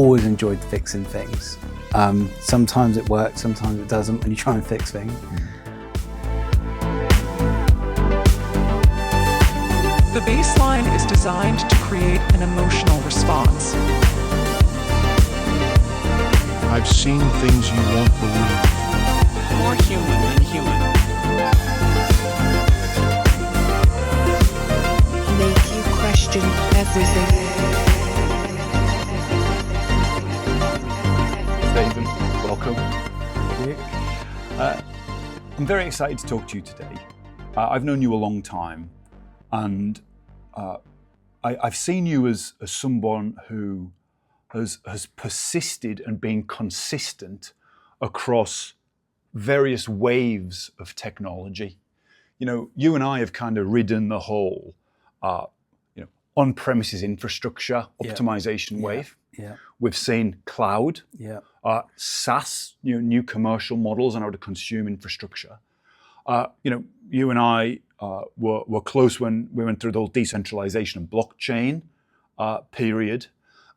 always enjoyed fixing things. Sometimes it works, sometimes it doesn't when you try and fix things. The baseline is designed to create an emotional response. I've seen things you won't believe. More human than human. Make you question everything. Stephen, welcome. Thank you. I'm very excited to talk to you today. I've known you a long time, and I've seen you as someone who has persisted and been consistent across various waves of technology. You know, you and I have kind of ridden the whole on-premises infrastructure optimization wave. Yeah. We've seen cloud, Yeah. SaaS, new commercial models on how to consume infrastructure. You and I were close when we went through the whole decentralization and blockchain period,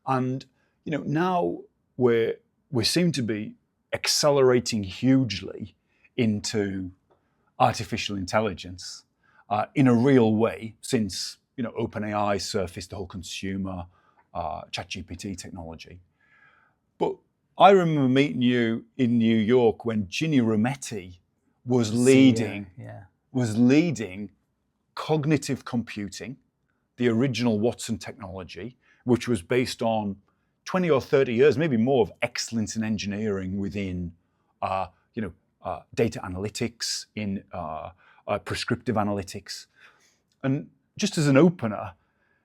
and now we seem to be accelerating hugely into artificial intelligence in a real way since OpenAI surfaced the whole consumer ChatGPT technology. But I remember meeting you in New York when Ginny Rometty was leading cognitive computing, the original Watson technology, which was based on 20 or 30 years, maybe more, of excellence in engineering within data analytics, in prescriptive analytics. And just as an opener,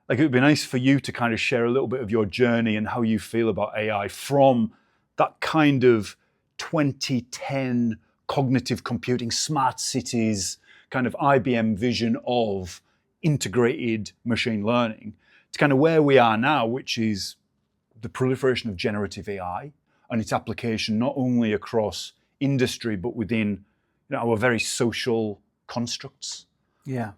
it would be nice for you to kind of share a little bit of your journey and how you feel about AI from that kind of 2010 cognitive computing, smart cities, kind of IBM vision of integrated machine learning, to kind of where we are now, which is the proliferation of generative AI and its application not only across industry, but within our very social constructs. Yeah.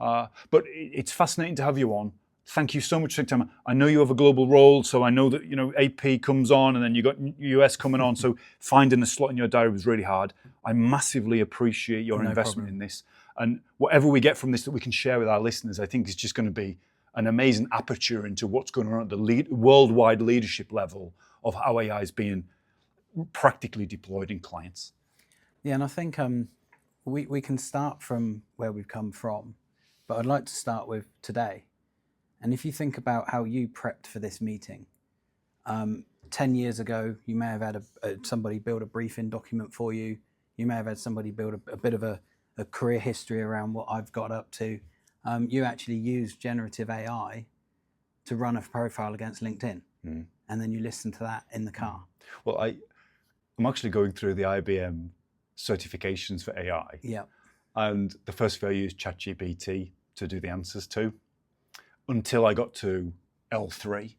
But it's fascinating to have you on. Thank you so much for your time. I know you have a global role, so I know that AP comes on, and then you got US coming on. So finding a slot in your diary was really hard. I massively appreciate your investment in this, and whatever we get from this that we can share with our listeners, I think is just going to be an amazing aperture into what's going on at the worldwide leadership level of how AI is being practically deployed in clients. Yeah, and I think we can start from where we've come from, but I'd like to start with today. And if you think about how you prepped for this meeting, 10 years ago, you may have had somebody build a briefing document for you. You may have had somebody build a bit of a career history around what I've got up to. You actually used generative AI to run a profile against LinkedIn. And then you listen to that in the car. Well, I'm actually going through the IBM certifications for AI. Yeah. And the first few I used ChatGPT to do the answers to, until I got to L3,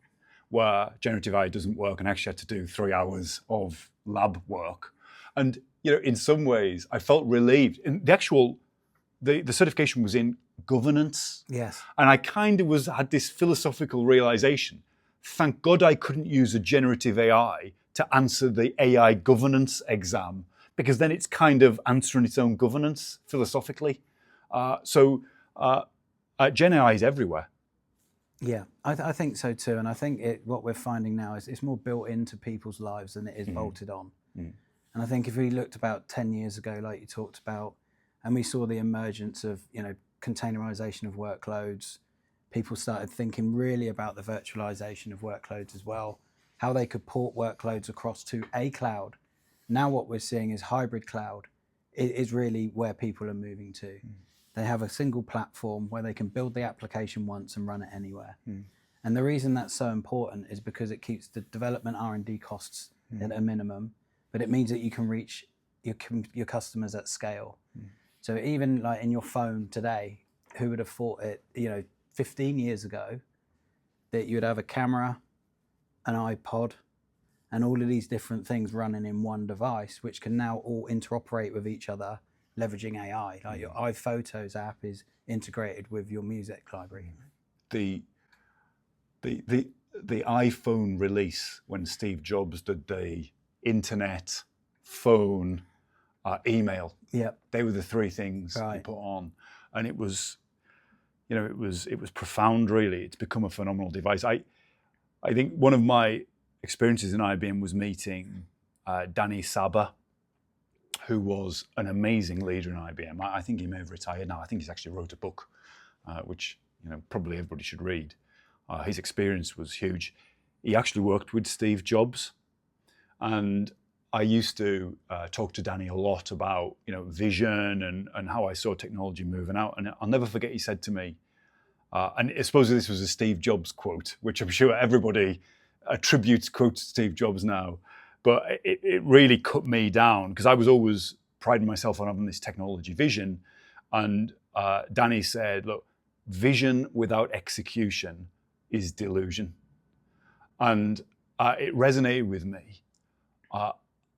where generative AI doesn't work, and actually had to do 3 hours of lab work. And in some ways, I felt relieved. And the certification was in governance. Yes. And I kind of had this philosophical realization. Thank God I couldn't use a generative AI to answer the AI governance exam, because then it's kind of answering its own governance philosophically. Gen AI is everywhere. Yeah, I think so too. And I think what we're finding now is it's more built into people's lives than it is bolted on. And I think if we looked about 10 years ago, like you talked about, and we saw the emergence of, containerization of workloads, people started thinking really about the virtualization of workloads as well, how they could port workloads across to a cloud. Now what we're seeing is hybrid cloud is really where people are moving to. They have a single platform where they can build the application once and run it anywhere. And the reason that's so important is because it keeps the development R&D costs at a minimum, but it means that you can reach your customers at scale. So even like in your phone today, who would have thought it, 15 years ago, that you would have a camera, an iPod, and all of these different things running in one device, which can now all interoperate with each other, leveraging AI. Like your iPhotos app is integrated with your music library. the iPhone release when Steve Jobs did the internet, phone, email. Yep. They were the three things he put on, and it was, it was profound. Really, it's become a phenomenal device. I think one of my experiences in IBM was meeting Danny Saber, who was an amazing leader in IBM. I think he may have retired now. I think he's actually wrote a book, which probably everybody should read. His experience was huge. He actually worked with Steve Jobs, and I used to talk to Danny a lot about vision and how I saw technology moving out. And I'll never forget he said to me, and I suppose this was a Steve Jobs quote, which I'm sure everybody attributes quotes to Steve Jobs now, but it really cut me down because I was always priding myself on having this technology vision. And Danny said, look, vision without execution is delusion. And it resonated with me.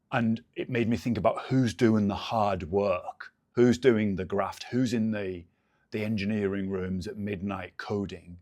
And it made me think about who's doing the hard work, who's doing the graft, who's in the engineering rooms at midnight coding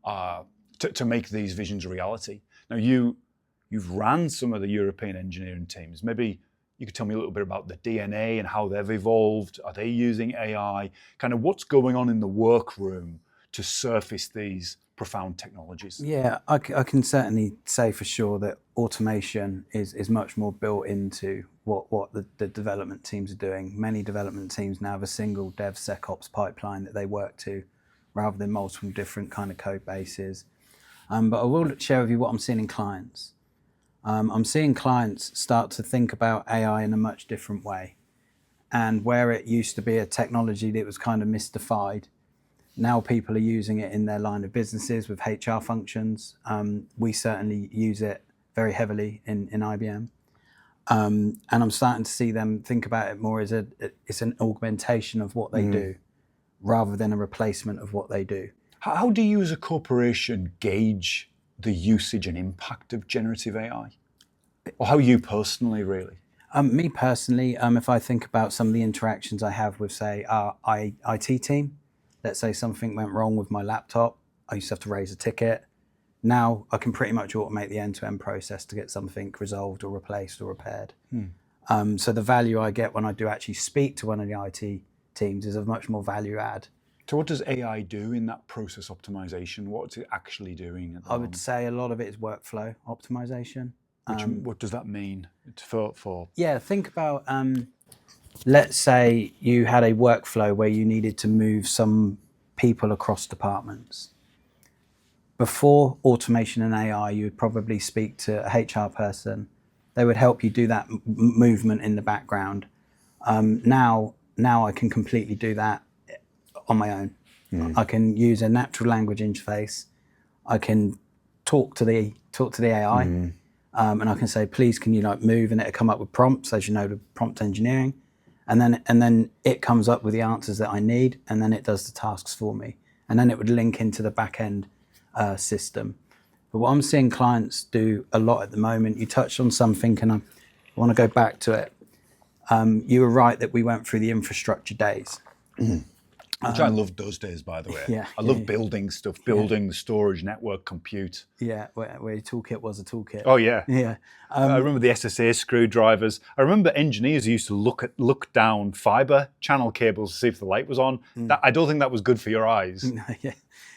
to make these visions a reality. Now, you've ran some of the European engineering teams. Maybe you could tell me a little bit about the DNA and how they've evolved. Are they using AI? Kind of what's going on in the workroom to surface these profound technologies? Yeah, I can certainly say for sure that automation is much more built into what the development teams are doing. Many development teams now have a single DevSecOps pipeline that they work to, rather than multiple different kind of code bases. But I will share with you what I'm seeing in clients. I'm seeing clients start to think about AI in a much different way. And where it used to be a technology that was kind of mystified, now people are using it in their line of businesses with HR functions. We certainly use it very heavily in IBM. And I'm starting to see them think about it more as it's an augmentation of what they do, rather than a replacement of what they do. How do you as a corporation gauge the usage and impact of generative AI? Or how you personally, really? Me personally, if I think about some of the interactions I have with, say, our IT team, let's say something went wrong with my laptop, I used to have to raise a ticket. Now I can pretty much automate the end-to-end process to get something resolved or replaced or repaired. So the value I get when I do actually speak to one of the IT teams is a much more value add. So what does AI do in that process optimization? What's it actually doing at the moment? Would say a lot of it is workflow optimization. What does that mean for? Yeah, think about, let's say you had a workflow where you needed to move some people across departments. Before automation and AI, you would probably speak to a HR person. They would help you do that movement in the background. Now I can completely do that on my own. I can use a natural language interface. I can talk to the AI, and I can say, please, can you move, and it'll come up with prompts, as you know, the prompt engineering, and then it comes up with the answers that I need, and then it does the tasks for me, and then it would link into the back end system. But what I'm seeing clients do a lot at the moment, you touched on something, and I want to go back to it. You were right that we went through the infrastructure days. Which I loved those days, by the way. Yeah, I love building stuff, building the storage, network, compute. Yeah, where your toolkit was a toolkit. Oh yeah. Yeah. I remember the SSA screwdrivers. I remember engineers who used to look down fiber channel cables to see if the light was on. I don't think that was good for your eyes.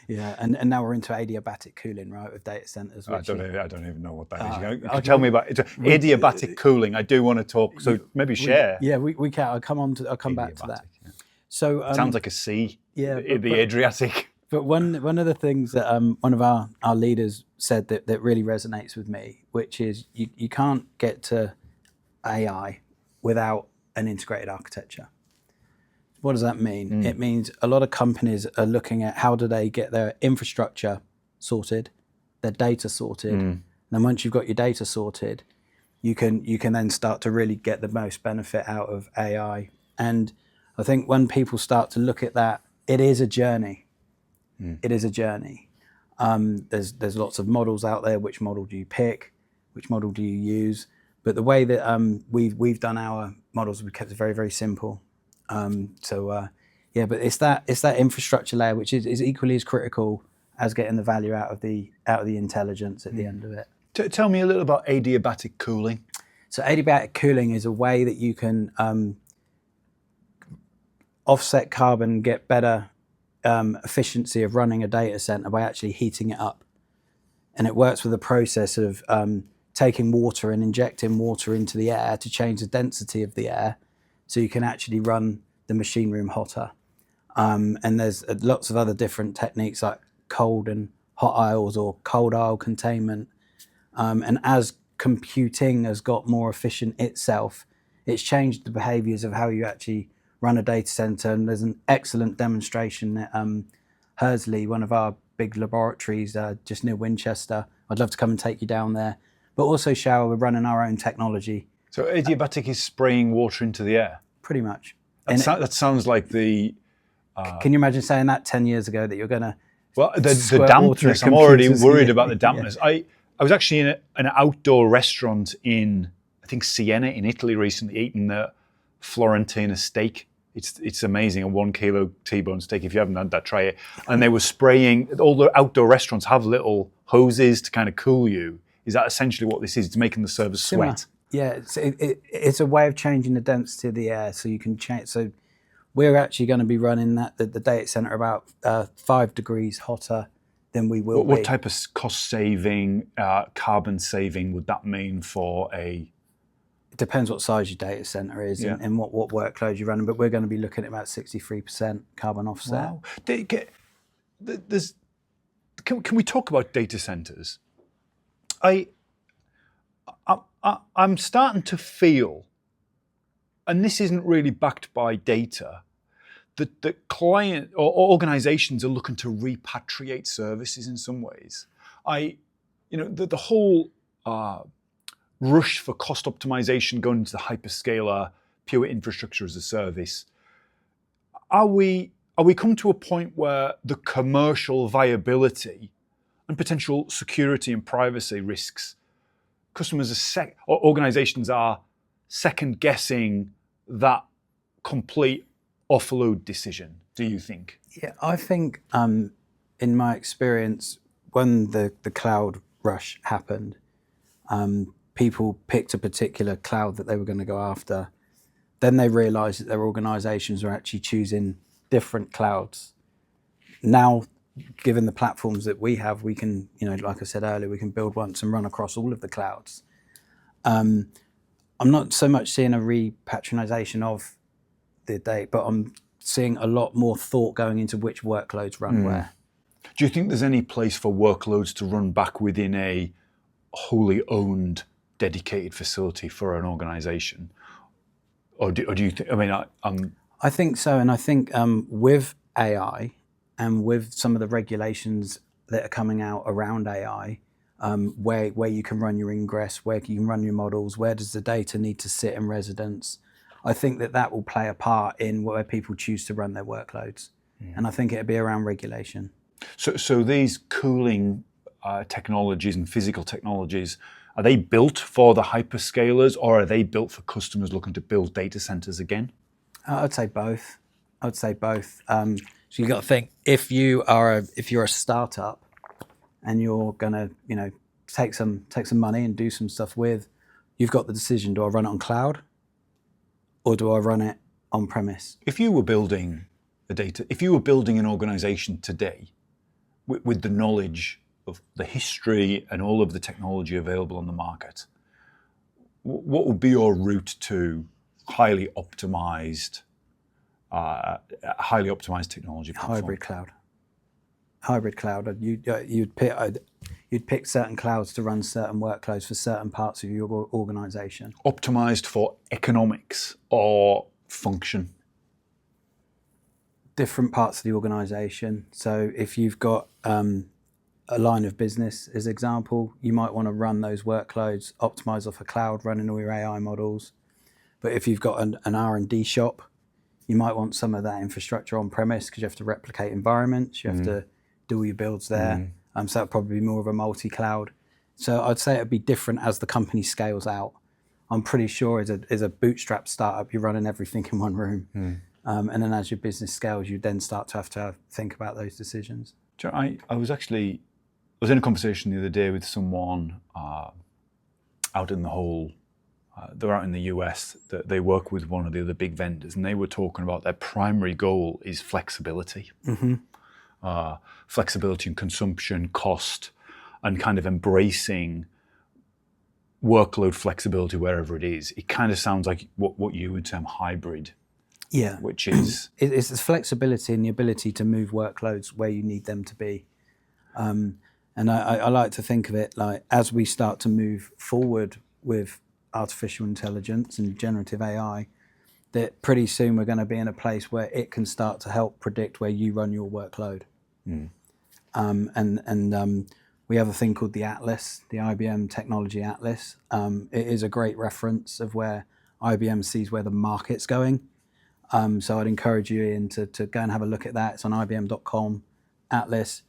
Yeah, and now we're into adiabatic cooling, right, with data centers. I don't even know what that is. You can tell me about it. Adiabatic cooling. I do want to talk. So maybe share. We can. I'll come back to that. Yeah. So sounds like a sea. Yeah, the Adriatic. But one of the things that one of our leaders said that really resonates with me, which is you can't get to AI without an integrated architecture. What does that mean? It means a lot of companies are looking at how do they get their infrastructure sorted, their data sorted. And then once you've got your data sorted, you can then start to really get the most benefit out of AI. And I think when people start to look at that, it is a journey. It is a journey. There's lots of models out there. Which model do you pick? Which model do you use? But the way that we've done our models, we kept it very, very simple. But it's that infrastructure layer which is equally as critical as getting the value out of the intelligence at the end of it. Tell me a little about adiabatic cooling. So adiabatic cooling is a way that you can offset carbon, get better efficiency of running a data center by actually heating it up. And it works with a process of taking water and injecting water into the air to change the density of the air, so you can actually run the machine room hotter. And there's lots of other different techniques like cold and hot aisles or cold aisle containment. And as computing has got more efficient itself, it's changed the behaviors of how you actually run a data center. And there's an excellent demonstration at Hursley, one of our big laboratories just near Winchester. I'd love to come and take you down there. But also shower, we're running our own technology. So adiabatic is spraying water into the air? Pretty much. That sounds like the... Can you imagine saying that 10 years ago, that you're going to... Well, the dampness, I'm already worried about the dampness. Yeah. I was actually in an outdoor restaurant in, I think, Siena in Italy recently, eating the Florentina steak. It's amazing, a 1 kilo T-bone steak. If you haven't had that, try it. And they were spraying, all the outdoor restaurants have little hoses to kind of cool you. Is that essentially what this is? It's making the servers sweat? Yeah, it's a way of changing the density of the air, so you can change. So we're actually going to be running the data center about 5 degrees hotter than we will be. What type of cost saving, carbon saving would that mean for a... It depends what size your data center is and what workload you're running, but we're going to be looking at about 63% carbon offset. Wow. Can we talk about data centers? I'm starting to feel, and this isn't really backed by data, that the client or organizations are looking to repatriate services in some ways. The whole rush for cost optimization going into the hyperscaler, pure infrastructure as a service. Are we come to a point where the commercial viability and potential security and privacy risks, customers or organizations are second guessing that complete offload decision, do you think? Yeah, I think in my experience, when the cloud rush happened, people picked a particular cloud that they were going to go after. Then they realized that their organizations were actually choosing different clouds. Now, given the platforms that we have, we can, like I said earlier, we can build once and run across all of the clouds. I'm not so much seeing a repatriation of the data, but I'm seeing a lot more thought going into which workloads run where. Do you think there's any place for workloads to run back within a wholly owned, dedicated facility for an organization? Or do you think, I think so, and I think with AI and with some of the regulations that are coming out around AI, where you can run your ingress, where you can run your models, where does the data need to sit in residence, I think that will play a part in where people choose to run their workloads. And I think it'll be around regulation. So these cooling technologies and physical technologies, are they built for the hyperscalers, or are they built for customers looking to build data centers again? I'd say both. So you got to think, if you're a startup and you're gonna take some money and do some stuff with, you've got the decision: do I run it on cloud or do I run it on premise? If you were building an organization today with the knowledge of the history and all of the technology available on the market, what would be your route to highly optimized technology platform? Hybrid cloud. You'd pick certain clouds to run certain workloads for certain parts of your organization. Optimized for economics or function? Different parts of the organization. So if you've got a line of business, as example, you might want to run those workloads optimized off a cloud, running all your AI models. But if you've got an R&D shop, you might want some of that infrastructure on premise, because you have to replicate environments, you have to do all your builds there. So that'd probably be more of a multi-cloud. So I'd say it'd be different as the company scales out. I'm pretty sure as a bootstrap startup, you're running everything in one room. And then as your business scales, you then start to have to think about those decisions. Do you know, I was in a conversation the other day with someone out in the whole. They're out in the US. That they work with one of the other big vendors, and they were talking about their primary goal is flexibility, flexibility in consumption, cost, and kind of embracing workload flexibility wherever it is. It kind of sounds like what you would term hybrid. Yeah, which is it's the flexibility and the ability to move workloads where you need them to be. And I like to think of it like as we start to move forward with artificial intelligence and generative AI, that pretty soon we're going to be in a place where it can start to help predict where you run your workload. We have a thing called the Atlas, the IBM Technology Atlas. It is a great reference of where IBM sees where the market's going. So I'd encourage you, Ian, to go and have a look at that. It's on IBM.com, Atlas,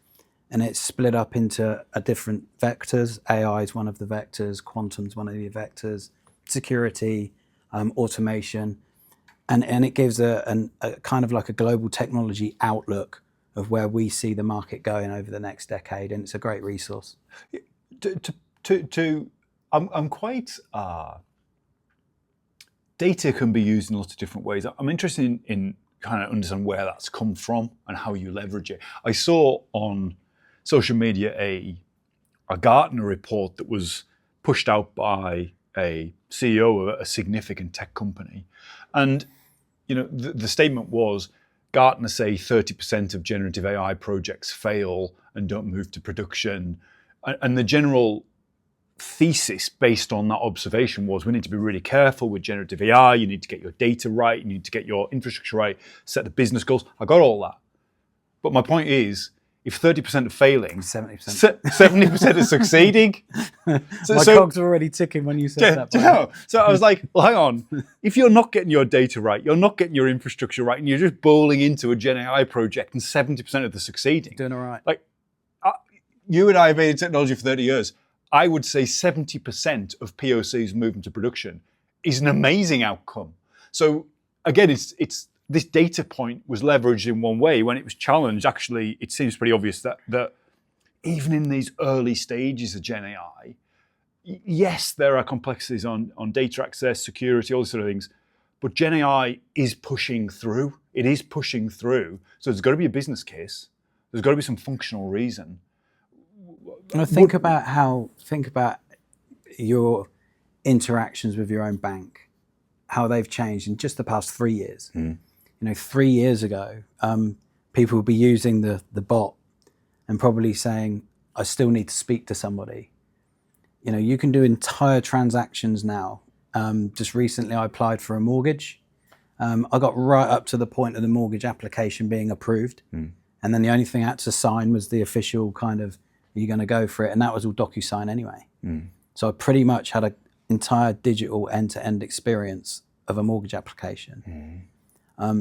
and it's split up into different vectors. AI is one of the vectors, quantum's one of the vectors, security, automation, and it gives a kind of like a global technology outlook of where we see the market going over the next decade, and it's a great resource. I'm quite. Data can be used in lots of different ways. I'm interested in kind of understand where that's come from and how you leverage it. I saw on social media a Gartner report that was pushed out by a CEO of a significant tech company, and the statement was Gartner say 30% of generative AI projects fail and don't move to production, and the general thesis based on that observation was we need to be really careful with generative AI. You need to get your data right. You need to get your infrastructure right, set the business goals. I got all that. But my point is, if 30% are failing, 70% are succeeding. My cogs were already ticking when you said that. No. So I was like, well, hang on. If you're not getting your data right, you're not getting your infrastructure right, and you're just bowling into a Gen AI project and 70% of the succeeding. Doing all right. Like, you and I have been in technology for 30 years. I would say 70% of POCs moving to production is an amazing outcome. So again, it's this data point was leveraged in one way. When it was challenged, actually, it seems pretty obvious that even in these early stages of Gen AI, yes, there are complexities on data access, security, all these sort of things, but Gen AI is pushing through. It is pushing through. So there's got to be a business case. There's got to be some functional reason. Think about your interactions with your own bank, how they've changed in just the past 3 years. 3 years ago, people would be using the bot and probably saying, I still need to speak to somebody. You can do entire transactions now. Just recently I applied for a mortgage. I got right up to the point of the mortgage application being approved. And then the only thing I had to sign was the official kind of, are you going to go for it? And that was all DocuSign anyway. So I pretty much had an entire digital end-to-end experience of a mortgage application.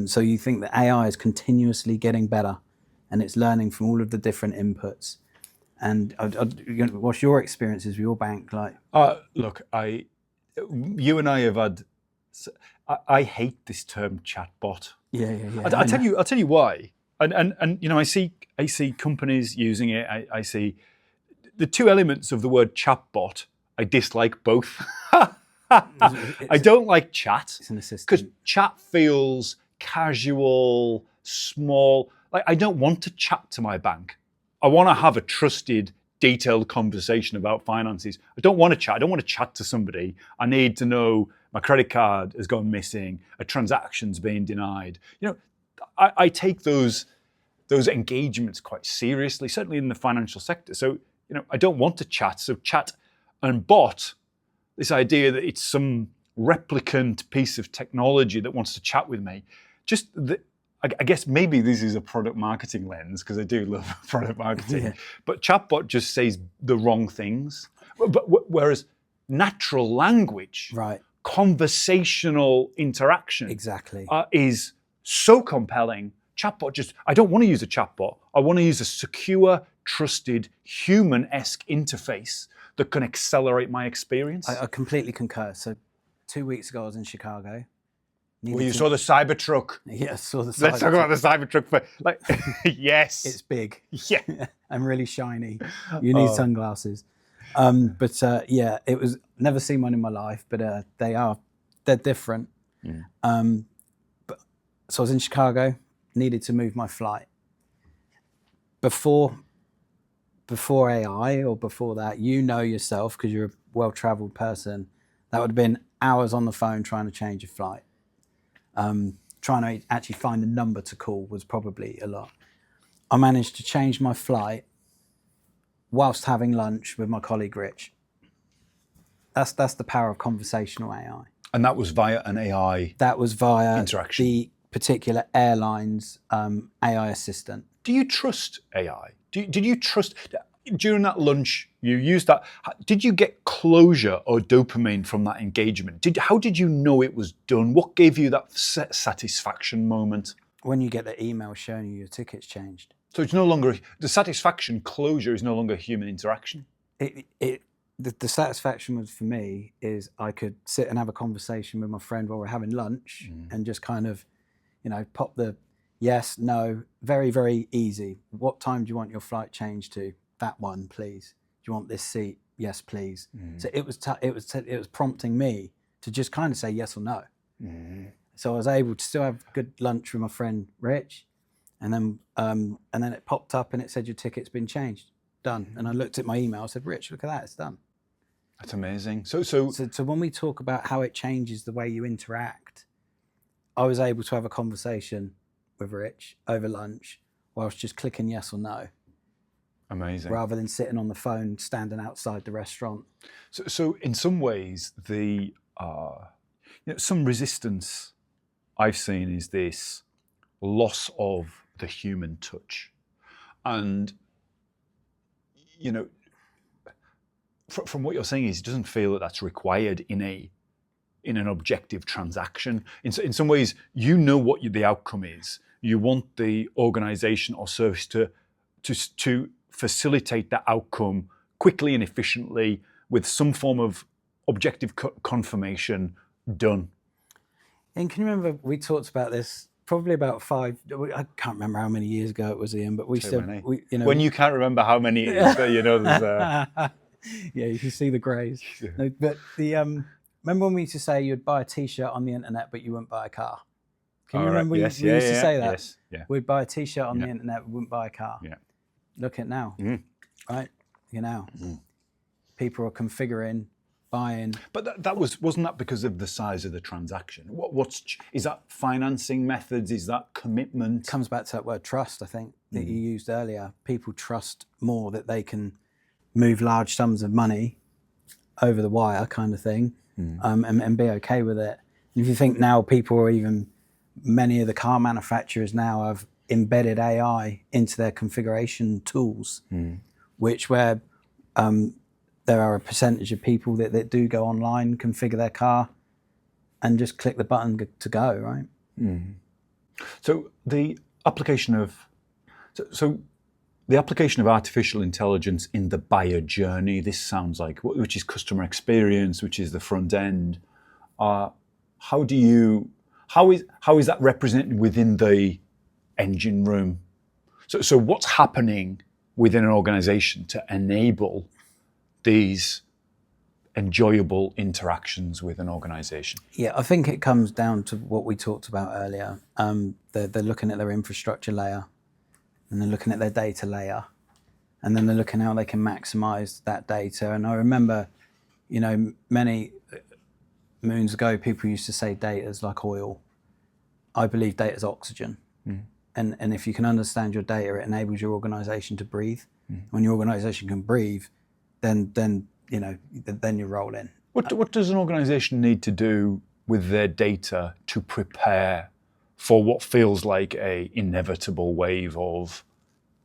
So you think that AI is continuously getting better and it's learning from all of the different inputs. And what's your experiences with your bank like? Look, you and I have had. I hate this term chatbot. Yeah. I'll tell you why. And I see companies using it. I see the two elements of the word chatbot. I dislike both. I don't like chat. It's an assistant. Because chat feels casual, small. Like I don't want to chat to my bank. I want to have a trusted, detailed conversation about finances. I don't want to chat. I don't want to chat to somebody. I need to know my credit card has gone missing, a transaction's being denied. I take those engagements quite seriously, certainly in the financial sector. So, I don't want to chat. So chat and bot, this idea that it's some replicant piece of technology that wants to chat with me. I guess maybe this is a product marketing lens because I do love product marketing. Yeah. But chatbot just says the wrong things. But whereas natural language, right, conversational interaction, exactly, is so compelling. Chatbot I don't want to use a chatbot. I want to use a secure, trusted, human-esque interface that can accelerate my experience. I completely concur. So 2 weeks ago, I was in Chicago. Well, you saw the Cybertruck. Yeah, saw the Let's talk about the Cybertruck for like. Yes, It's big. Yeah. And really shiny. You need sunglasses. Yeah, it was never seen one in my life, but they're different. So I was in Chicago, needed to move my flight. Before AI or before that, you know yourself, because you're a well-traveled person, that would have been hours on the phone trying to change your flight. Trying to actually find a number to call was probably a lot. I managed to change my flight whilst having lunch with my colleague Rich. That's the power of conversational AI. And that was via an AI. That was via interaction. The particular airline's AI assistant. Do you trust AI? Did you trust during that lunch? You used that. Did you get closure or dopamine from that engagement? How did you know it was done? What gave you that satisfaction moment? When you get the email showing you your ticket's changed. So it's no longer the satisfaction. Closure is no longer human interaction. The satisfaction was, for me, is I could sit and have a conversation with my friend while we're having lunch and just kind of, pop the yes, no, very, very easy. What time do you want your flight changed to? That one, please. Do you want this seat? Yes, please. So it was prompting me to just kind of say yes or no. So I was able to still have good lunch with my friend Rich, and then it popped up and it said your ticket's been changed, done. And I looked at my email. I said, Rich, look at that, it's done. That's amazing. So when we talk about how it changes the way you interact, I was able to have a conversation with Rich over lunch whilst just clicking yes or no. Amazing. Rather than sitting on the phone, standing outside the restaurant. So in some ways, the some resistance I've seen is this loss of the human touch, and from what you're saying is it doesn't feel that that's required in an objective transaction. In some ways, what the outcome is. You want the organization or service to facilitate that outcome quickly and efficiently with some form of objective confirmation done. And can you remember we talked about this probably about I can't remember how many years ago it was, Ian, but we said, when you can't remember how many it is, there's yeah, you can see the greys. No, but remember when we used to say you'd buy a T-shirt on the internet, but you wouldn't buy a car? Can you remember we used to say that? Yes, yeah. We'd buy a T-shirt on the internet, we wouldn't buy a car. Yeah. Look at now, right? People are configuring, buying. But wasn't that because of the size of the transaction? Is that financing methods? Is that commitment? It comes back to that word trust, I think, that you used earlier. People trust more that they can move large sums of money over the wire, kind of thing, and be okay with it. And if you think now, many of the car manufacturers now have embedded AI into their configuration tools, where there are a percentage of people that do go online, configure their car, and just click the button to go, right? So the application of artificial intelligence in the buyer journey, this sounds like, which is customer experience, which is the front end. How is that represented within the engine room? So what's happening within an organization to enable these enjoyable interactions with an organization? Yeah, I think it comes down to what we talked about earlier. They're looking at their infrastructure layer, and they're looking at their data layer, and then they're looking how they can maximize that data. And I remember, many moons ago, people used to say data is like oil. I believe data is oxygen. And if you can understand your data, it enables your organization to breathe. When your organization can breathe, then you're rolling. What does an organization need to do with their data to prepare for what feels like a inevitable wave of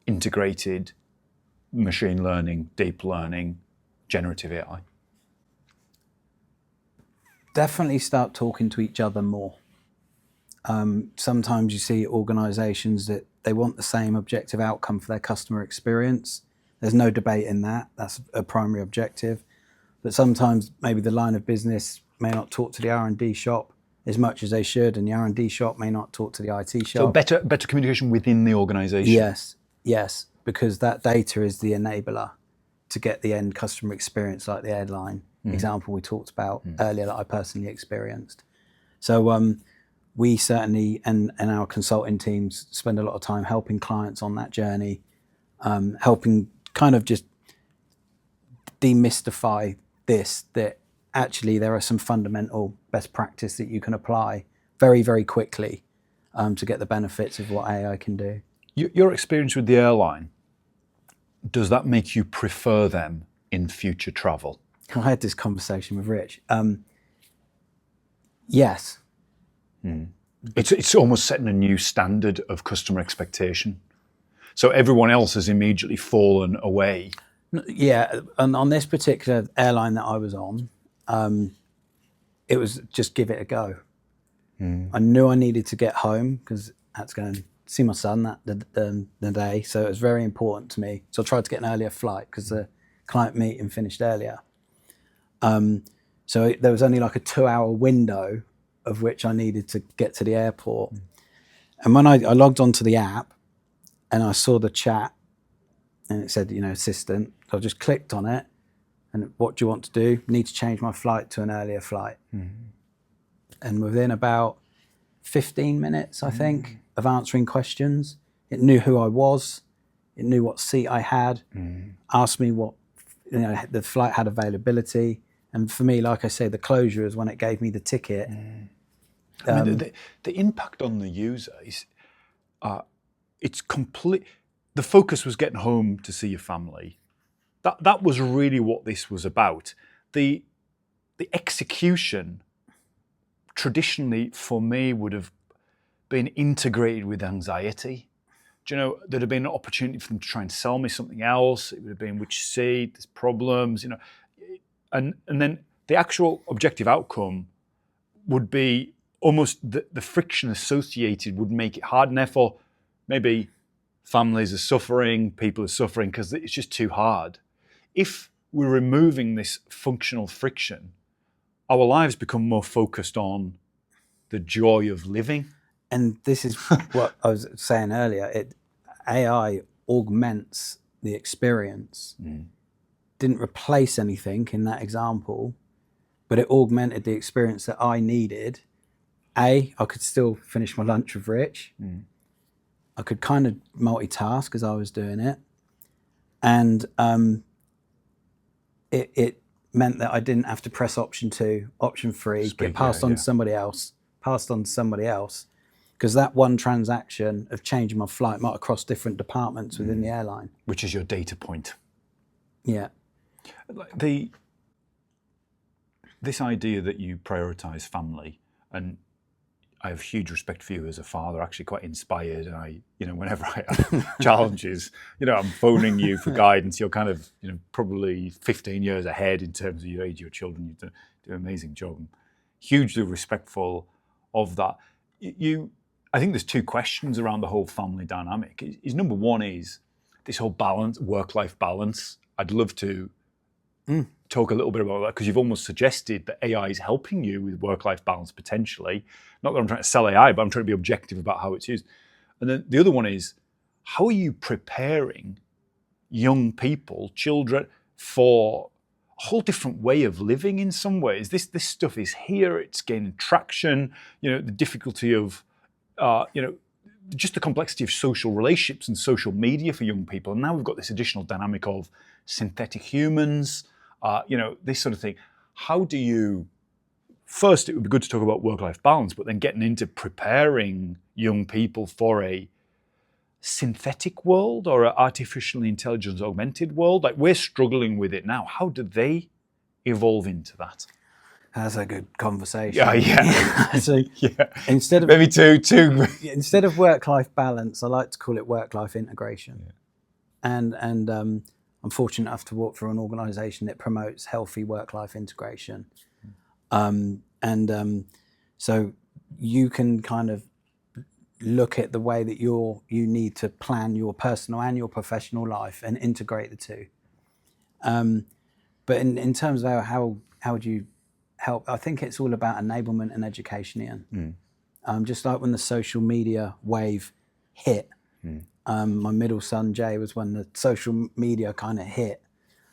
integrated machine learning, deep learning, generative AI? Definitely start talking to each other more. Sometimes you see organizations that they want the same objective outcome for their customer experience. There's no debate in that. That's a primary objective. But sometimes maybe the line of business may not talk to the R&D shop as much as they should, and the R&D shop may not talk to the IT shop. So better communication within the organisation. Yes, because that data is the enabler to get the end customer experience, like the airline example we talked about earlier that I personally experienced. So we certainly, and our consulting teams spend a lot of time helping clients on that journey, helping kind of just demystify this, that actually there are some fundamental best practice that you can apply very, very quickly to get the benefits of what AI can do. Your experience with the airline, does that make you prefer them in future travel? I had this conversation with Rich. Yes. It's almost setting a new standard of customer expectation. So everyone else has immediately fallen away. Yeah, and on this particular airline that I was on, it was just give it a go. I knew I needed to get home because I had to go and see my son the day, so it was very important to me. So I tried to get an earlier flight because the client meeting finished earlier. So there was only like a 2-hour window of which I needed to get to the airport. And when I logged onto the app and I saw the chat and it said, assistant, so I just clicked on it and what do you want to do? Need to change my flight to an earlier flight. And within about 15 minutes, I think, of answering questions, it knew who I was, it knew what seat I had, asked me what the flight had availability. And for me, like I say, the closure is when it gave me the ticket. I mean, the impact on the user is, it's complete. The focus was getting home to see your family. That was really what this was about. The execution, traditionally for me, would have been integrated with anxiety. Do you know, there'd have been an opportunity for them to try and sell me something else. It would have been which seat, there's problems, and then the actual objective outcome would be almost the friction associated would make it hard, and therefore maybe families are suffering, people are suffering because it's just too hard. If we're removing this functional friction, our lives become more focused on the joy of living. And this is what I was saying earlier. AI augments the experience. Didn't replace anything in that example, but it augmented the experience that I needed. I could still finish my lunch with Rich. I could kind of multitask as I was doing it. And it meant that I didn't have to press option 2, option 3, get passed on to somebody else, because that one transaction of changing my flight might have crossed different departments within the airline. Which is your data point. Yeah. This idea that you prioritise family, and I have huge respect for you as a father, actually quite inspired. And whenever I have challenges, I'm phoning you for guidance. You're kind of, probably 15 years ahead in terms of your age, your children. You do an amazing job. I'm hugely respectful of that. I think there's 2 questions around the whole family dynamic. Number one is this whole balance, work-life balance. I'd love to talk a little bit about that, because you've almost suggested that AI is helping you with work-life balance potentially. Not that I'm trying to sell AI, but I'm trying to be objective about how it's used. And then the other one is, how are you preparing young people, children, for a whole different way of living in some ways? This stuff is here, it's gaining traction, the difficulty of, just the complexity of social relationships and social media for young people. And now we've got this additional dynamic of synthetic humans, this sort of thing. How do you, first it would be good to talk about work-life balance, but then getting into preparing young people for a synthetic world or an artificially intelligence augmented world? Like, we're struggling with it now. How do they evolve into that? That's a good conversation. Yeah. So instead of maybe two. Instead of work-life balance, I like to call it work-life integration. And I'm fortunate enough to work for an organisation that promotes healthy work-life integration. So you can kind of look at the way that you need to plan your personal and your professional life and integrate the two. But in terms of how help. I think it's all about enablement and education, Ian. Just like when the social media wave hit, my middle son Jay was when the social media kind of hit,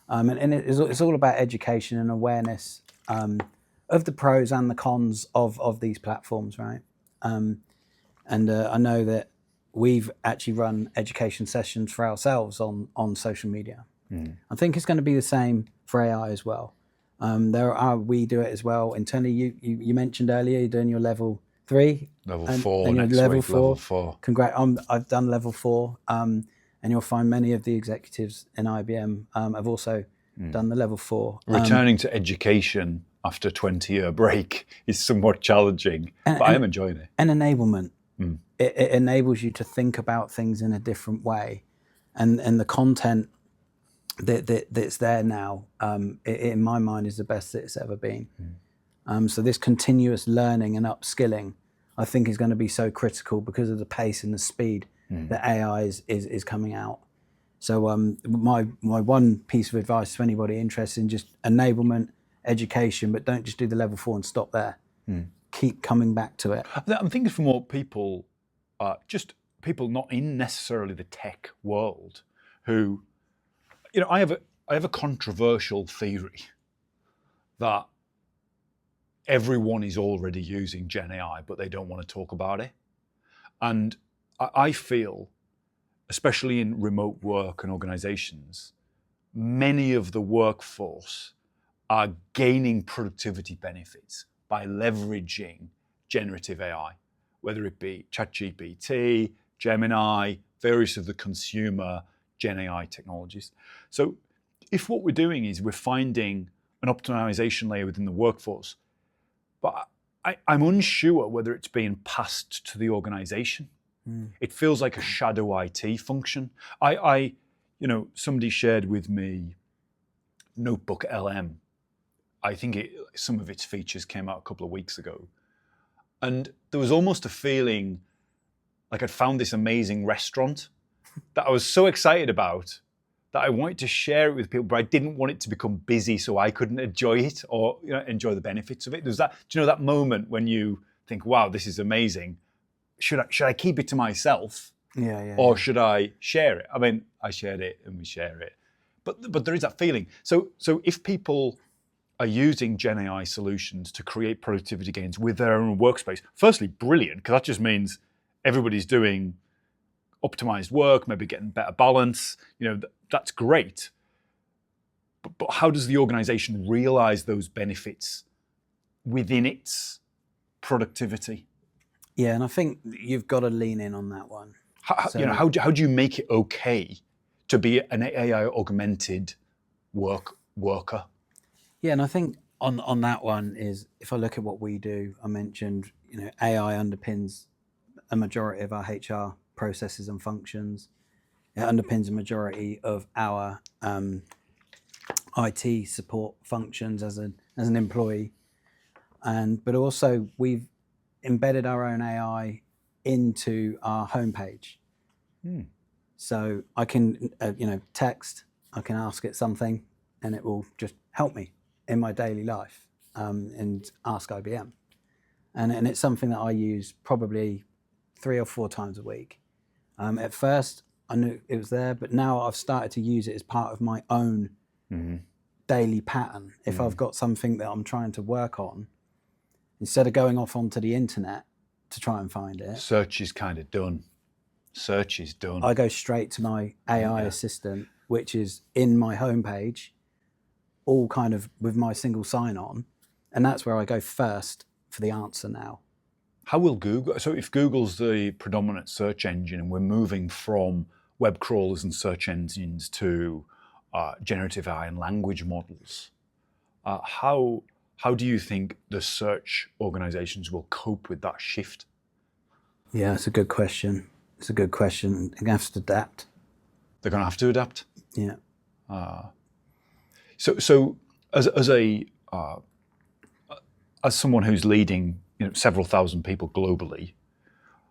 and it's all about education and awareness of the pros and the cons of these platforms, right? And I know that we've actually run education sessions for ourselves on social media. I think it's going to be the same for AI as well. We do it as well internally. You mentioned earlier you're doing your level 3, Level 4 and next level week. 4. Level 4. I've done level 4, and you'll find many of the executives in IBM have also done the level 4. Returning to education after a 20-year break is somewhat challenging, but I am enjoying it. And enablement. It enables you to think about things in a different way, and the content that's there now, in my mind, is the best that it's ever been. So this continuous learning and upskilling, I think, is going to be so critical because of the pace and the speed that AI is coming out. So my one piece of advice to anybody interested in just enablement, education, but don't just do the level 4 and stop there. Keep coming back to it. I'm thinking for more people, just people not in necessarily the tech world, who, I have a controversial theory that everyone is already using Gen AI, but they don't want to talk about it. And I feel, especially in remote work and organizations, many of the workforce are gaining productivity benefits by leveraging generative AI, whether it be ChatGPT, Gemini, various of the consumer Gen AI technologies. So if what we're doing is we're finding an optimization layer within the workforce, but I'm unsure whether it's being passed to the organization. It feels like a shadow IT function. Somebody shared with me Notebook LM. I think some of its features came out a couple of weeks ago. And there was almost a feeling like I'd found this amazing restaurant that I was so excited about that I wanted to share it with people, but I didn't want it to become busy so I couldn't enjoy it or enjoy the benefits of it. There's that, that moment when you think, wow, this is amazing. Should I keep it to myself? Or should I share it? I mean, I shared it and we share it. But there is that feeling. So if people are using Gen AI solutions to create productivity gains with their own workspace, firstly, brilliant, because that just means everybody's doing optimized work, maybe getting better balance. That's great. But how does the organization realize those benefits within its productivity? Yeah, and I think you've got to lean in on that one. How do you make it okay to be an AI augmented worker? Yeah, and I think on that one is, if I look at what we do, I mentioned, AI underpins a majority of our HR processes and functions. It underpins a majority of our IT support functions as an employee, but also we've embedded our own AI into our homepage. So I can text, I can ask it something, and it will just help me in my daily life, and ask IBM. And it's something that I use probably 3 or 4 times a week. At first, I knew it was there, but now I've started to use it as part of my own daily pattern. If I've got something that I'm trying to work on, instead of going off onto the internet to try and find it. Search is kind of done. Search is done. I go straight to my AI assistant, which is in my homepage, all kind of with my single sign-on, and that's where I go first for the answer now. How will Google, so if Google's the predominant search engine and we're moving from web crawlers and search engines to generative AI and language models, how do you think the search organizations will cope with that shift? Yeah, it's a good question. It's a good question. They're going to have to adapt. They're going to have to adapt? Yeah. So as someone who's leading several thousand people globally,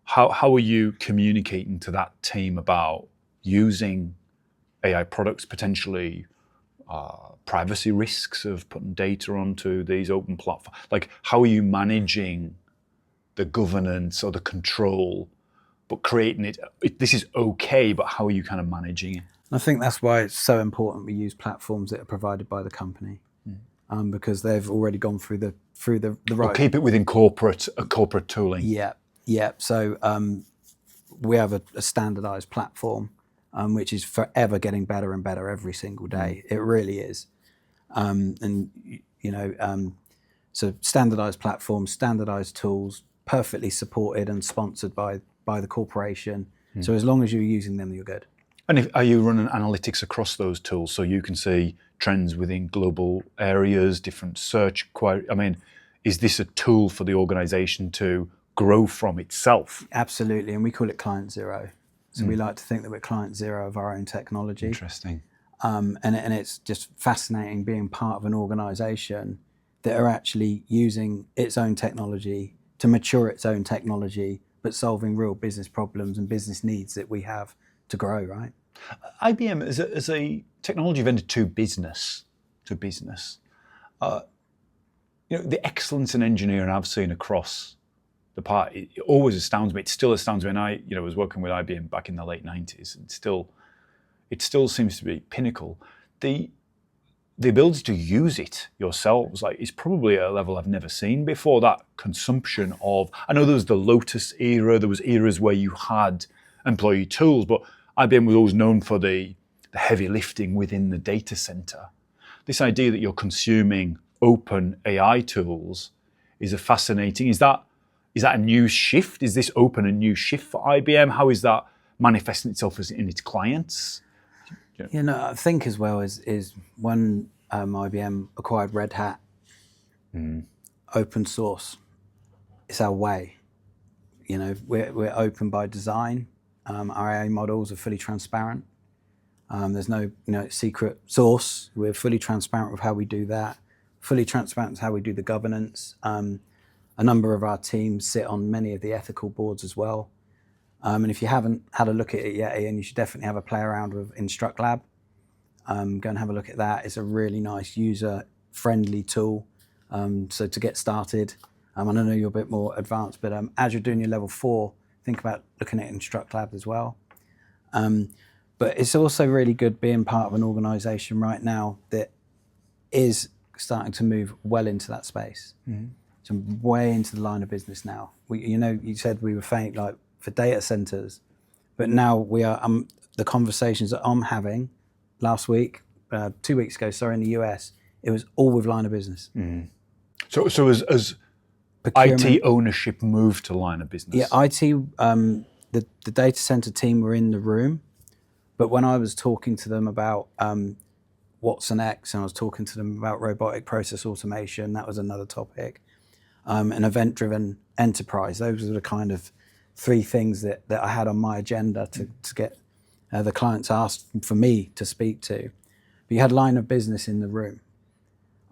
how are you communicating to that team about using AI products, potentially privacy risks of putting data onto these open platforms? Like, how are you managing the governance or the control, but creating it? This is okay, but how are you kind of managing it? I think that's why it's so important we use platforms that are provided by the company, because they've already gone through the right. Or keep it within corporate tooling. Yeah. So we have a standardized platform, which is forever getting better and better every single day. It really is. And so standardized platforms, standardized tools, perfectly supported and sponsored by the corporation. So as long as you're using them, you're good. And are you running analytics across those tools so you can see trends within global areas, different search queries? I mean, is this a tool for the organization to grow from itself? Absolutely, and we call it client zero. So we like to think that we're client zero of our own technology. Interesting. And it's just fascinating being part of an organization that are actually using its own technology to mature its own technology, but solving real business problems and business needs that we have to grow, right? IBM as a technology vendor to business, the excellence in engineering I've seen across the part, it always astounds me. It still astounds me. And I was working with IBM back in the late 90s. It still seems to be pinnacle. The ability to use it yourselves is probably a level I've never seen before. That consumption of, I know there was the Lotus era, there was eras where you had employee tools, but IBM was always known for the heavy lifting within the data center. This idea that you're consuming open AI tools is a fascinating. Is that a new shift? Is this open a new shift for IBM? How is that manifesting itself in its clients? I think as well is when IBM acquired Redhat, open source. It's our way. We're open by design. Our AI models are fully transparent. There's no secret source. We're fully transparent with how we do that. Fully transparent with how we do the governance. A number of our teams sit on many of the ethical boards as well. And if you haven't had a look at it yet, Ian, you should definitely have a play around with InstructLab. Go and have a look at that. It's a really nice user-friendly tool. So to get started, and I know you're a bit more advanced, but as you're doing your level 4, think about looking at InstructLab as well. But it's also really good being part of an organization right now that is starting to move well into that space. So way into the line of business now. You said we were faint for data centers, but now we are, the conversations that I'm having last week, 2 weeks ago, in the US, it was all with line of business. So as IT ownership moved to line of business? Yeah, IT, the data center team were in the room, but when I was talking to them about Watson X, and I was talking to them about robotic process automation, that was another topic, and event-driven enterprise. Those were the kind of 3 things that I had on my agenda to get the clients asked for me to speak to. But you had line of business in the room.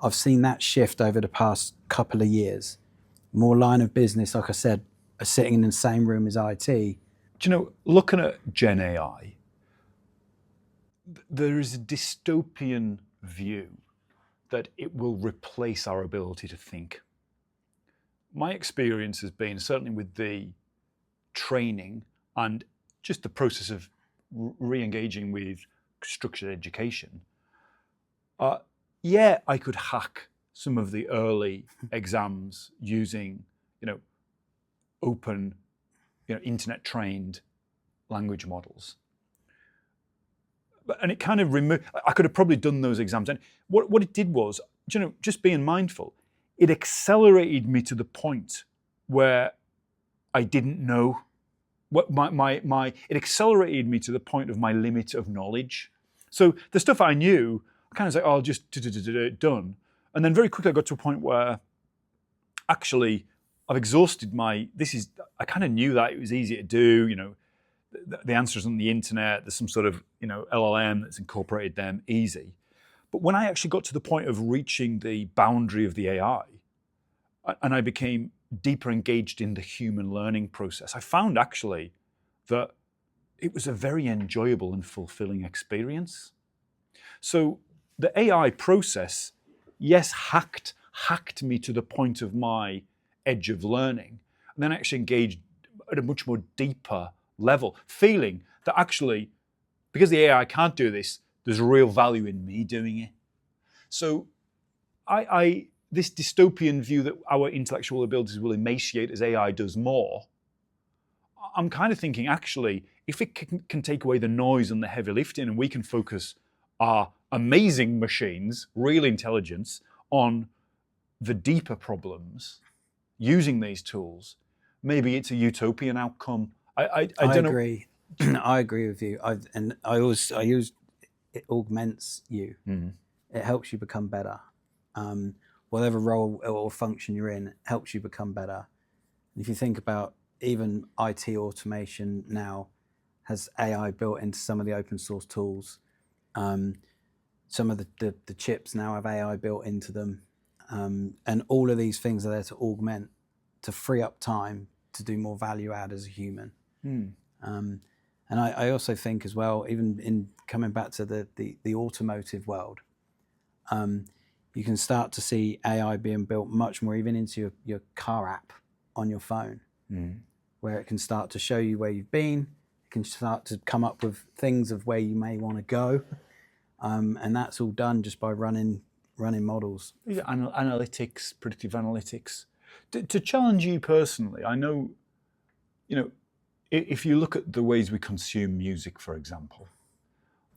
I've seen that shift over the past couple of years. More line of business, like I said, are sitting in the same room as IT. Do you know, looking at Gen AI, there is a dystopian view that it will replace our ability to think. My experience has been, certainly with the training and just the process of re-engaging with structured education, I could hack some of the early exams using, open, internet-trained language models. And it kind of removed, I could have probably done those exams. And what it did was, just being mindful, it accelerated me to the point where I didn't know what it accelerated me to the point of my limit of knowledge. So the stuff I knew, I kind of say, I'll just done. And then very quickly I got to a point where actually I've exhausted I kind of knew that it was easy to do, the answers on the internet, there's some sort of, LLM that's incorporated them, easy. But when I actually got to the point of reaching the boundary of the AI, and I became deeper engaged in the human learning process, I found actually that it was a very enjoyable and fulfilling experience. So the AI process, yes, hacked me to the point of my edge of learning, and then actually engaged at a much more deeper level, feeling that actually, because the AI can't do this, there's real value in me doing it. So this dystopian view that our intellectual abilities will emaciate as AI does more, I'm kind of thinking, actually, if it can take away the noise and the heavy lifting, and we can focus our amazing machines, real intelligence, on the deeper problems using these tools, maybe it's a utopian outcome. I don't agree. I agree with you. I use it augments you. It helps you become better. Whatever role or function you're in, it helps you become better. And if you think about even IT automation now has AI built into some of the open source tools. Some of the chips now have AI built into them. And all of these things are there to augment, to free up time to do more value add as a human. And I also think as well, even in coming back to the automotive world, you can start to see AI being built much more even into your car app on your phone, where it can start to show you where you've been, it can start to come up with things of where you may want to go. And that's all done just by running models. Analytics, predictive analytics. To challenge you personally, I know, if you look at the ways we consume music, for example.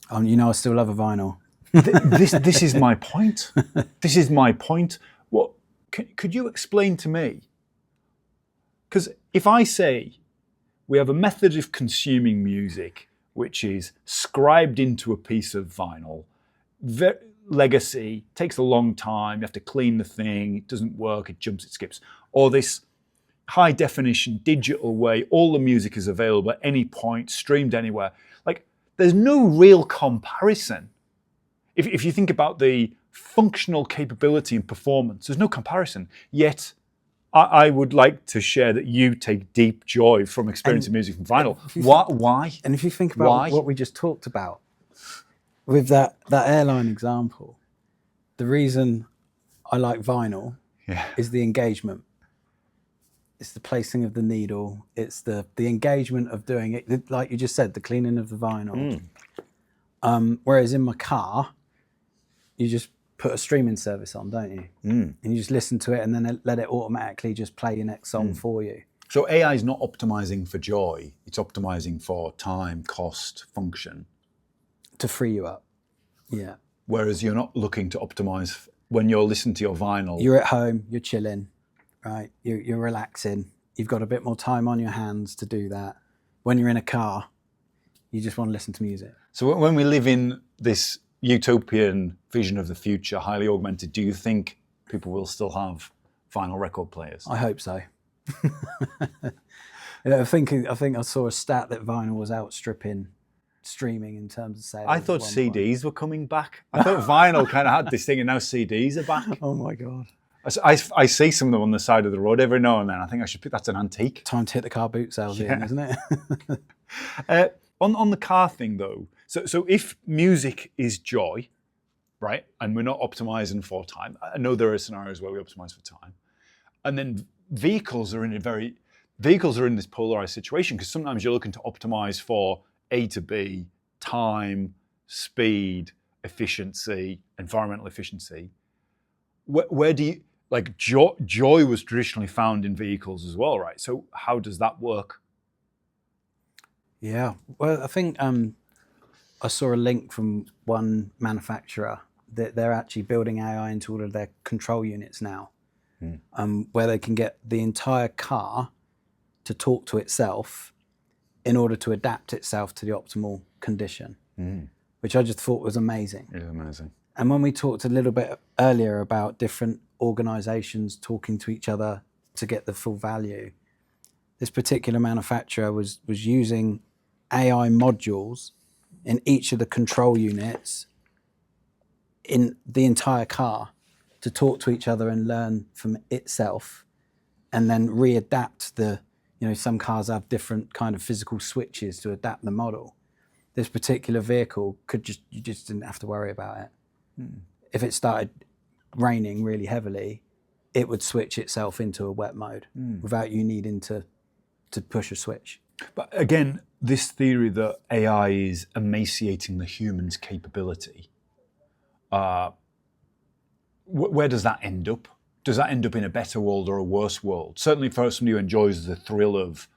I still love a vinyl. This is my point. This is my point. What could you explain to me? Because if I say we have a method of consuming music which is scribed into a piece of vinyl, legacy, takes a long time, you have to clean the thing, it doesn't work, it jumps, it skips, or this high definition digital way, all the music is available at any point, streamed anywhere. Like, there's no real comparison. If you think about the functional capability and performance, there's no comparison. Yet, I would like to share that you take deep joy from experiencing music from vinyl. Why? And if you think about what we just talked about, with that airline example, the reason I like vinyl is the engagement. It's the placing of the needle. It's the engagement of doing it. Like you just said, the cleaning of the vinyl. Whereas in my car, you just put a streaming service on, don't you? And you just listen to it and then let it automatically just play your next song for you. So AI is not optimizing for joy. It's optimizing for time, cost, function. To free you up. Yeah. Whereas you're not looking to optimize when you're listening to your vinyl. You're at home, you're chilling, right? You're relaxing. You've got a bit more time on your hands to do that. When you're in a car, you just want to listen to music. So when we live in this utopian vision of the future, highly augmented, do you think people will still have vinyl record players? I hope so. I think I saw a stat that vinyl was outstripping streaming in terms of sales. I thought CDs were coming back. I thought vinyl kind of had this thing, and now CDs are back. Oh my God. I see some of them on the side of the road every now and then. I think I should pick that's an antique. Time to hit the car boot sales in, isn't it? On the car thing though, so if music is joy, right, and we're not optimizing for time, I know there are scenarios where we optimize for time, and then vehicles are in this polarized situation because sometimes you're looking to optimize for A to B, time, speed, efficiency, environmental efficiency. Where do you, like, joy was traditionally found in vehicles as well, right? So how does that work? Yeah, well, I think I saw a link from one manufacturer that they're actually building AI into all of their control units now, where they can get the entire car to talk to itself in order to adapt itself to the optimal condition, which I just thought was amazing. It is amazing. And when we talked a little bit earlier about different organizations talking to each other to get the full value, this particular manufacturer was using AI modules in each of the control units in the entire car to talk to each other and learn from itself, and then readapt some cars have different kind of physical switches to adapt the model. This particular vehicle you just didn't have to worry about it. If it started raining really heavily, it would switch itself into a wet mode without you needing to push a switch. But again, this theory that AI is emaciating the human's capability, where does that end up? Does that end up in a better world or a worse world? Certainly for somebody who enjoys the thrill of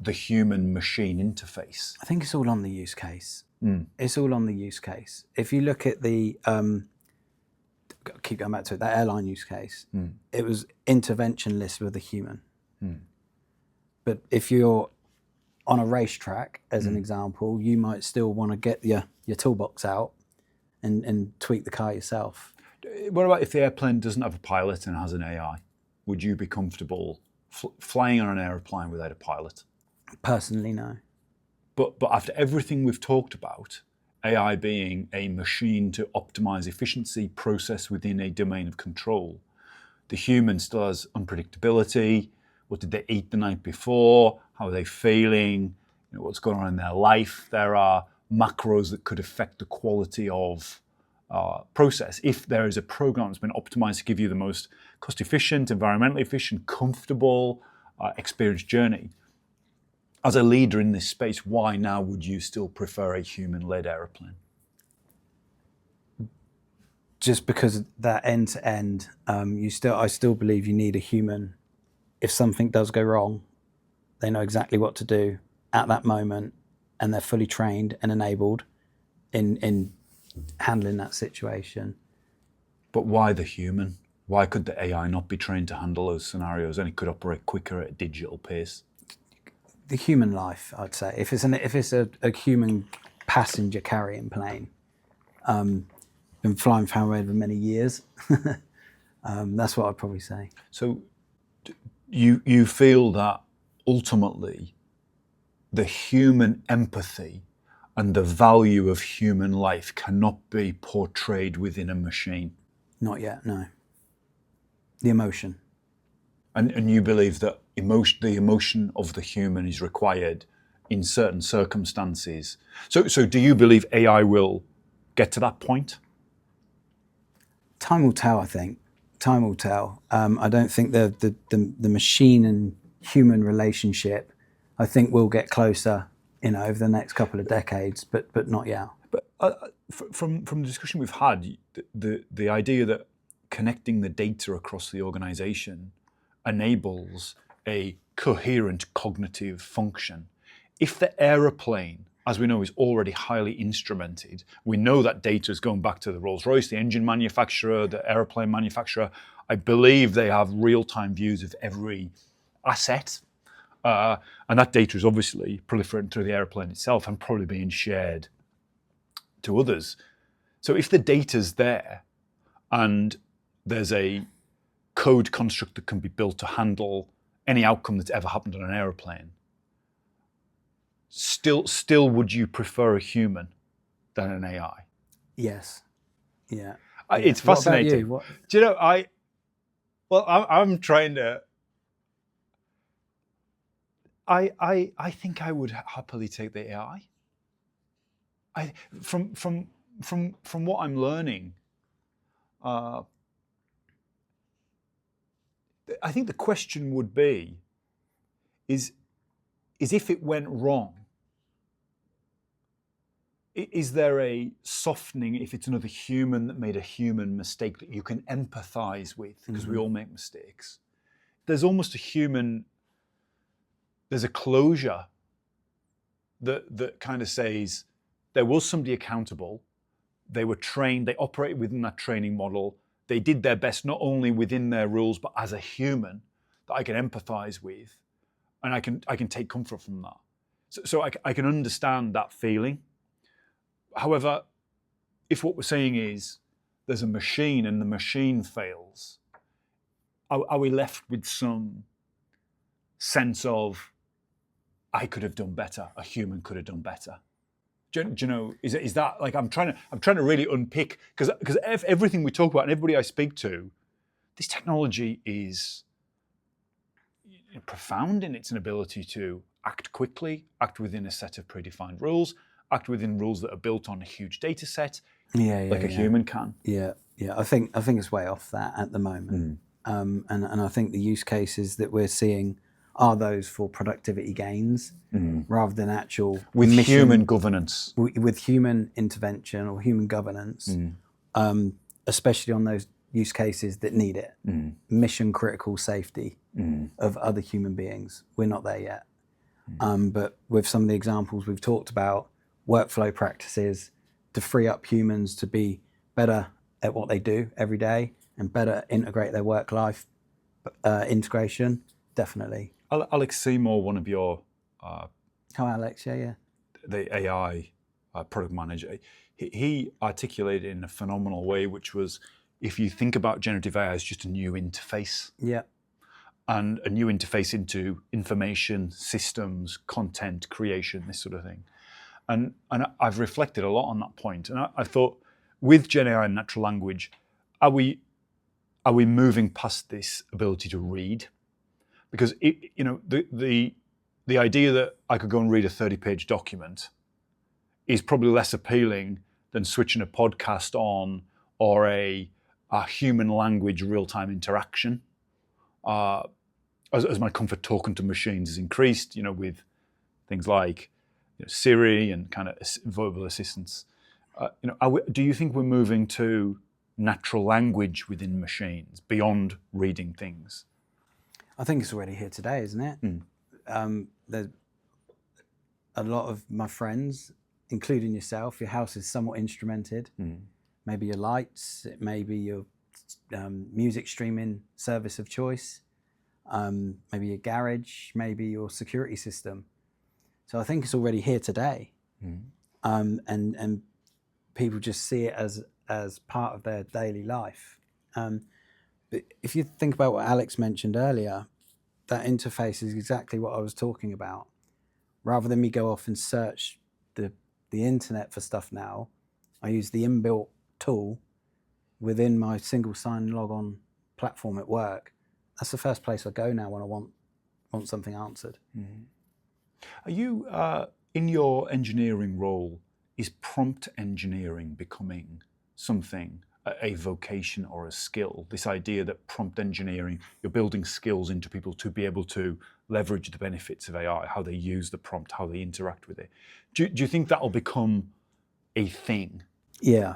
the human-machine interface. I think it's all on the use case. It's all on the use case. If you look at the, keep going back to it, that airline use case, it was interventionless with a human. But if you're on a racetrack, as an example, you might still want to get your toolbox out and tweak the car yourself. What about if the airplane doesn't have a pilot and has an AI? Would you be comfortable flying on an aeroplane without a pilot? Personally, no. But after everything we've talked about, AI being a machine to optimize efficiency, process within a domain of control, the human still has unpredictability. What did they eat the night before? How are they feeling? What's going on in their life? There are macros that could affect the quality of process. If there is a program that's been optimized to give you the most cost-efficient, environmentally efficient, comfortable experience journey, as a leader in this space, why now would you still prefer a human-led aeroplane? Just because of that end-to-end, I still believe you need a human. If something does go wrong, they know exactly what to do at that moment, and they're fully trained and enabled in handling that situation. But why the human? Why could the AI not be trained to handle those scenarios and it could operate quicker at a digital pace? The human life, I'd say. If it's a human passenger carrying plane, been flying for however many years, that's what I'd probably say. So you feel that ultimately the human empathy and the value of human life cannot be portrayed within a machine? Not yet, no. The emotion. And you believe that the emotion of the human is required in certain circumstances. So do you believe AI will get to that point? Time will tell, I think. Time will tell. I don't think the machine and human relationship, I think, will get closer, over the next couple of decades, but not yet. But from the discussion we've had, the idea that connecting the data across the organization enables a coherent cognitive function. If the aeroplane, as we know, is already highly instrumented, we know that data is going back to the Rolls-Royce, the engine manufacturer, the aeroplane manufacturer. I believe they have real-time views of every asset. And that data is obviously proliferating through the aeroplane itself and probably being shared to others. So if the data's there and there's a code construct that can be built to handle any outcome that's ever happened on an aeroplane, still would you prefer a human than an AI? Yes. Yeah. It's fascinating. What about you? Do you know, I'm trying to, I think I would happily take the AI. From what I'm learning, I think the question would be, is if it went wrong, is there a softening if it's another human that made a human mistake that you can empathize with, because we all make mistakes? There's almost there's a closure that kind of says there was somebody accountable, they were trained, they operated within that training model, they did their best not only within their rules but as a human that I can empathize with, and I can take comfort from that. So I can understand that feeling. However, if what we're saying is there's a machine and the machine fails, are we left with some sense of, I could have done better, a human could have done better? Do you know, is that like, I'm trying to really unpick, because everything we talk about and everybody I speak to, this technology is profound in its inability to act quickly, act within a set of predefined rules, act within rules that are built on a huge data set, Yeah, like a human can. Yeah. I think it's way off that at the moment. And I think the use cases that we're seeing are those for productivity gains rather than actual With mission, human governance. with human intervention or human governance, especially on those use cases that need it. Mission critical safety of other human beings. We're not there yet. But with some of the examples we've talked about, workflow practices to free up humans to be better at what they do every day and better integrate their work-life integration, definitely. Alex Seymour, one of your Hi, Alex. Yeah. the AI product manager, he articulated it in a phenomenal way, which was, if you think about generative AI as just a new interface, Yeah. and a new interface into information, systems, content creation, this sort of thing. And I've reflected a lot on that point. And I thought, with Gen AI and natural language, are we moving past this ability to read? Because the idea that I could go and read a 30-page document is probably less appealing than switching a podcast on or a human language real-time interaction. As my comfort talking to machines has increased, with things like Siri and kind of verbal assistance. Do you think we're moving to natural language within machines beyond reading things? I think it's already here today, isn't it? There's a lot of my friends, including yourself, your house is somewhat instrumented. Maybe your lights, it may be your music streaming service of choice, maybe your garage, maybe your security system. So I think it's already here today. And people just see it as part of their daily life. But if you think about what Alex mentioned earlier, that interface is exactly what I was talking about. Rather than me go off and search the internet for stuff now, I use the inbuilt tool within my single sign log-on platform at work. That's the first place I go now when I want something answered. Are you, in your engineering role, is prompt engineering becoming something, a vocation or a skill? This idea that prompt engineering, you're building skills into people to be able to leverage the benefits of AI, how they use the prompt, how they interact with it. Do you think that'll become a thing? Yeah,